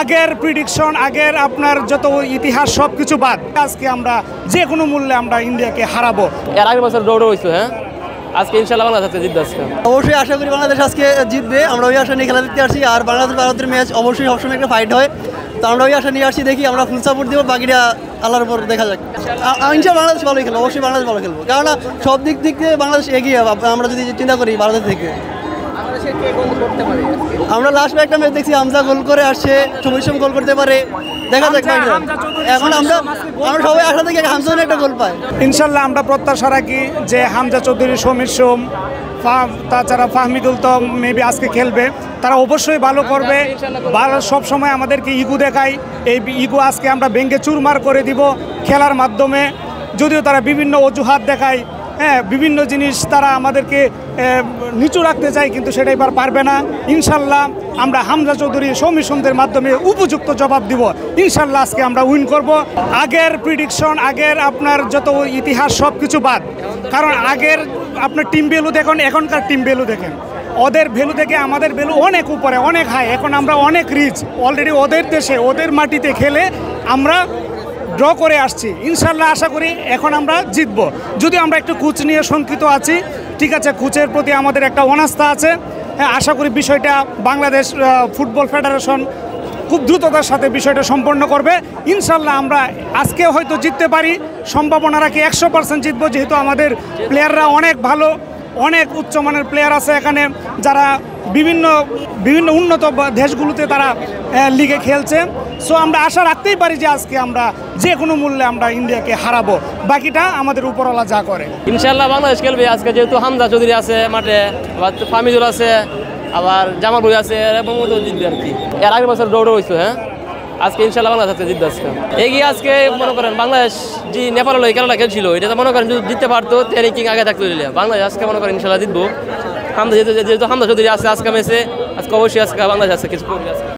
আগের প্রিডিকশন, আগের আপনার যত ইতিহাস সব কিছু বাদ, আজকে আমরা যে কোনো মূল্যে আমরা ইন্ডিয়াকে হারাবো। এর আগের বছর ড্র হয়েছে, হ্যাঁ, আজকে ইনশাআল্লাহ বাংলাদেশ আজকে জিতবে। আজকে অবশ্যই আশা করি বাংলাদেশ আজকে জিতবে। আমরা ওই আশা নিয়ে খেলা দেখতে আসছি। আর ভারতের ম্যাচ অবশ্যই সবসময় একটা ফাইট হয়, তো আমরা ওই আশা নিয়ে আসছি। দেখি, আমরা ফুল সাপোর্ট দেবো, বাকিটা আল্লাহর উপর দেখা যাক। ইনশাআল্লাহ বাংলাদেশ ভালোই খেলবো, অবশ্যই বাংলাদেশ ভালো খেলবো, কেননা সব দিক থেকে বাংলাদেশ এগিয়ে। আমরা যদি চিন্তা করি ভারতের থেকে, আমরা লাস্ট একটা ম্যাচ দেখছি হামজা গোল করে আসছে, সময় গোল করতে পারে, দেখা যাক। এখন আমরা সবাই আশা থেকে হামজা একটা গোল পায়। ইনশাল্লাহ আমরা প্রত্যাশা রাখি যে হামজা চৌধুরী, সমীর সোম, তাছাড়া ফাহমিদুল তো মেবি আজকে খেলবে, তারা অবশ্যই ভালো করবে। ভালো সব সময় আমাদেরকে ইগো দেখায়, এই ইগো আজকে আমরা ভেঙে চুরমার করে দিব খেলার মাধ্যমে। যদিও তারা বিভিন্ন অজুহাত দেখায়, হ্যাঁ, বিভিন্ন জিনিস তারা আমাদেরকে নিচু রাখতে চায়, কিন্তু সেটা এবার পারবে না। ইনশাল্লাহ আমরা হামজা চৌধুরী, সমীর সোমদের মাধ্যমে উপযুক্ত জবাব দিব। ইনশাল্লাহ আজকে আমরা উইন করব। আগের প্রিডিকশন, আগের আপনার যত ইতিহাস সব কিছু বাদ, কারণ আগের আপনার টিম ভ্যালু দেখুন, এখনকার টিম ভ্যালু দেখেন, ওদের ভ্যালু থেকে আমাদের ভ্যালু অনেক উপরে, অনেক হাই। এখন আমরা অনেক রিচ অলরেডি, ওদের দেশে ওদের মাটিতে খেলে আমরা ড্র করে আসছি। ইনশাল্লাহ আশা করি এখন আমরা জিতব। যদিও আমরা একটু কোচ নিয়ে শঙ্কিত আছি, ঠিক আছে, কোচের প্রতি আমাদের একটা অনাস্থা আছে। হ্যাঁ, আশা করি বিষয়টা বাংলাদেশ ফুটবল ফেডারেশন খুব দ্রুততার সাথে বিষয়টা সম্পন্ন করবে। ইনশাল্লাহ আমরা আজকে হয়তো জিততে পারি, সম্ভাবনা রাখি 100% জিতব, যেহেতু আমাদের প্লেয়াররা অনেক ভালো, অনেক উচ্চমানের প্লেয়ার আছে এখানে, যারা বিভিন্ন উন্নত দেশগুলোতে তারা লিগে খেলছে। সো আমরা আশা রাখতেই পারি যে আজকে আমরা যে কোনো মূল্যে আমরা ইন্ডিয়াকে হারাবো, বাকিটা আমাদের উপরওয়ালা যা করে। ইনশাআল্লাহ বাংলাদেশ খেলবে আজকে, যেহেতু হামজা চৌধুরী আছে মাঠে, আবার ফাহমিদুল আছে, আবার জামাল ভাই আছে, এবং জিতবে আর কি। এর আগের বছর ড্র হয়েছে, হ্যাঁ, আজকে ইনশাআল্লাহ বাংলাদেশ আজকে জিতবে। আজকে এগিয়ে আজকে মনে করেন বাংলাদেশ যে নেপালের ওই খেলাটা খেলছিল, এটা মনে করেন যদি জিততে পারতো র্যাঙ্কিং আগে থাকতো, বাংলাদেশ আজকে মনে করেন ইনশাআল্লাহ জিতবো। হামজা যেহেতু হামজা চৌধুরী আছে আজকে ম্যাচে, আজকে অবশ্যই আজকে বাংলাদেশ আছে কিছু করবে আজকে।